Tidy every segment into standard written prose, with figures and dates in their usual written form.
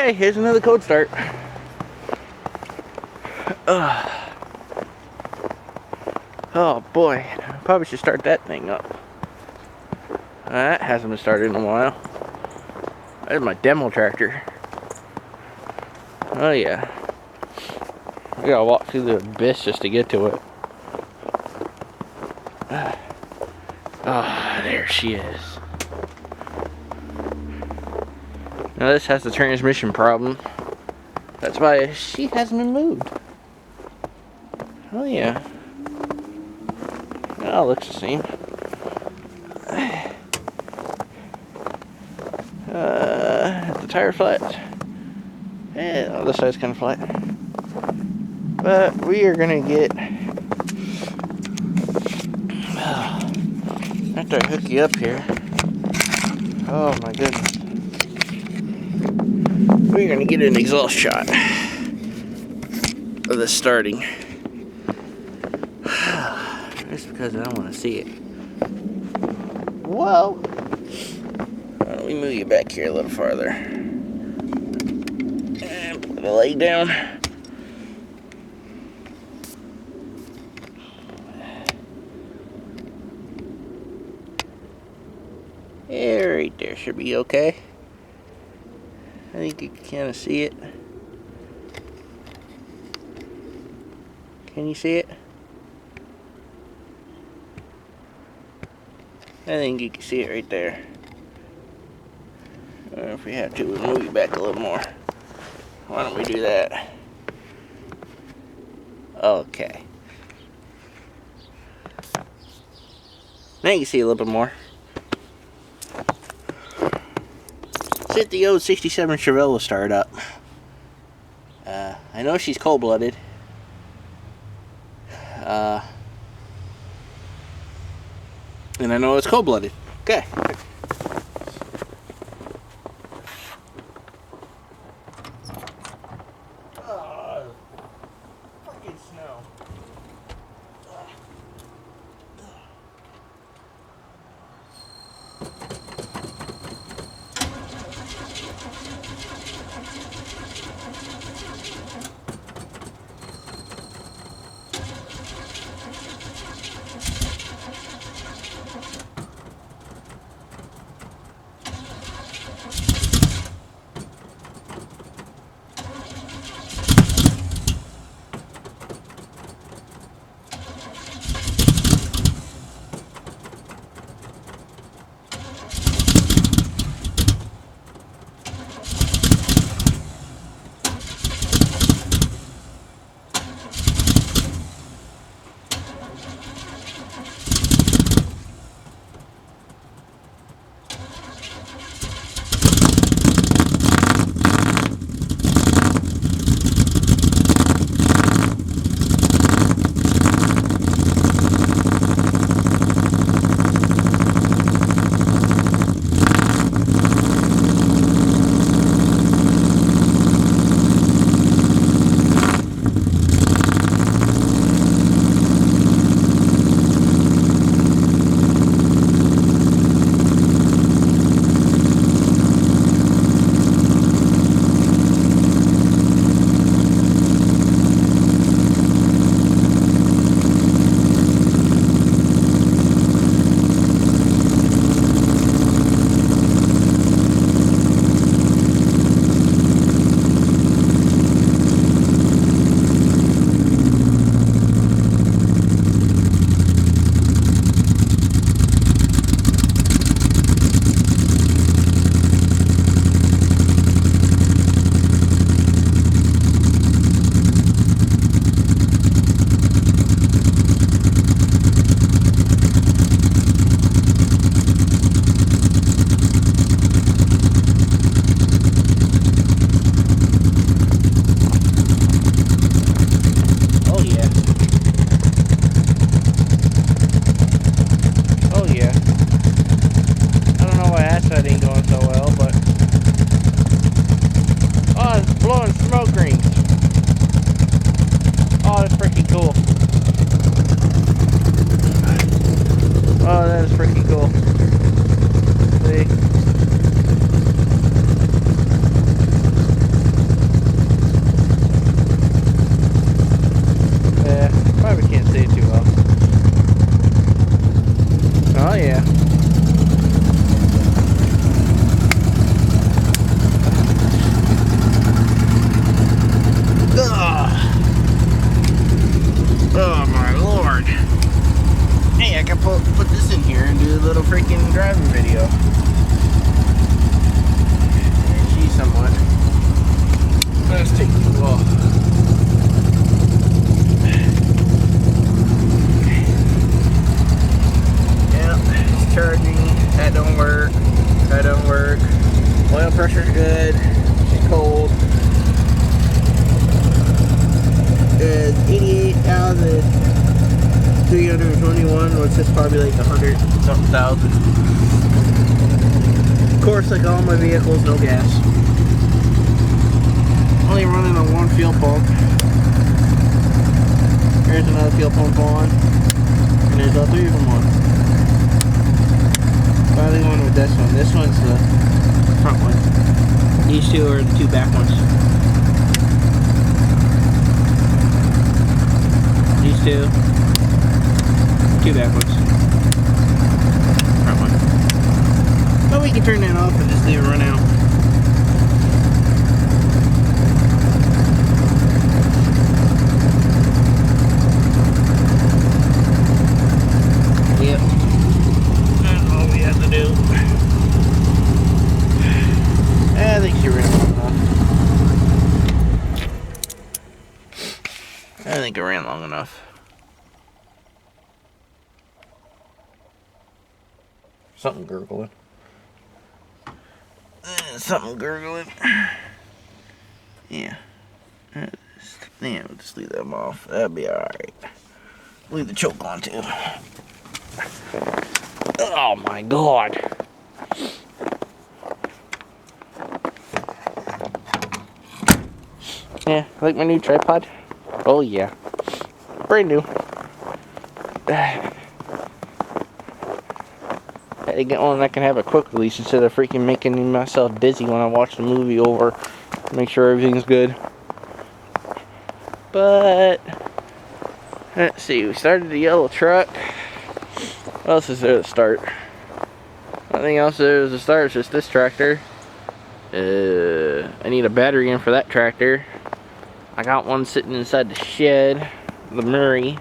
Okay, here's another cold start. Oh boy, I probably should start that thing up. That hasn't been started in a while. That's my demo tractor. Oh yeah. I gotta walk through the abyss just to get to it. Ah, there she is. Now this has the transmission problem. That's why she hasn't been moved. Oh yeah. Oh, looks the same. The tire flat. Yeah, this side's kind of flat. But we are gonna get. After I hook you up here. Oh my goodness. We're gonna get an exhaust shot of this starting. Just because I don't want to see it. Whoa! Why don't we move you back here a little farther? And put the leg down. Yeah, right there should be okay. I think you can kind of see it. Can you see it? I think you can see it right there. If we have to, we'll move you back a little more. Why don't we do that? Okay. Now you can see a little bit more. Set the old 67 Chevelle will start up. I know she's cold-blooded. And I know it's cold-blooded. Okay. Fucking snow. cool. See? Oil pressure's good. It's cold. It's 88,321, which is probably like 100 something thousand. Of course, like all my vehicles, no gas. Only running on one fuel pump. There's another fuel pump on. And there's all three of them on. Finally one with this one. This one's the front one. These two are the two back ones. These two back ones. Front one. But we can turn that off and just leave it run out. Yep. That's all we have to do. I think she ran long enough. I think it ran long enough. Something gurgling. Something gurgling. Yeah. Yeah, we'll just leave them off. That'll be alright. Leave the choke on too. Oh my god. Yeah, like my new tripod? Oh yeah. Brand new. Had to get one that can have a quick release instead of freaking making myself dizzy when I watch the movie over. Make sure everything's good. But let's see, we started the yellow truck. What else is there to start? Nothing else there is to start, it's just this tractor. I need a battery in for that tractor. I got one sitting inside the shed, the Murray.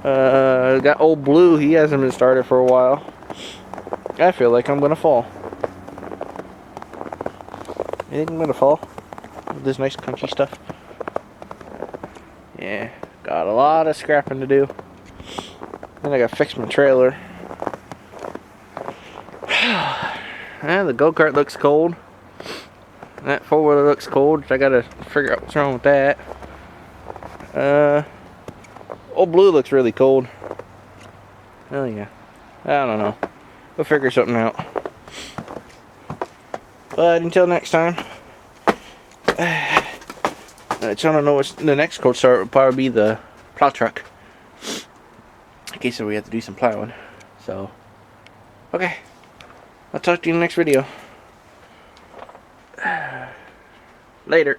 Got old Blue, he hasn't been started for a while. I feel like I'm gonna fall. You think I'm gonna fall? With this nice crunchy stuff? Yeah, got a lot of scrapping to do. Then I gotta fix my trailer. Yeah, the go-kart looks cold. That four-wheeler looks cold. I gotta figure out what's wrong with that. Old Blue looks really cold. Oh yeah. I don't know. We'll figure something out. But until next time. I don't know what the next cold start would probably be the plow truck. In case we have to do some plowing. So, okay. I'll talk to you in the next video. Later.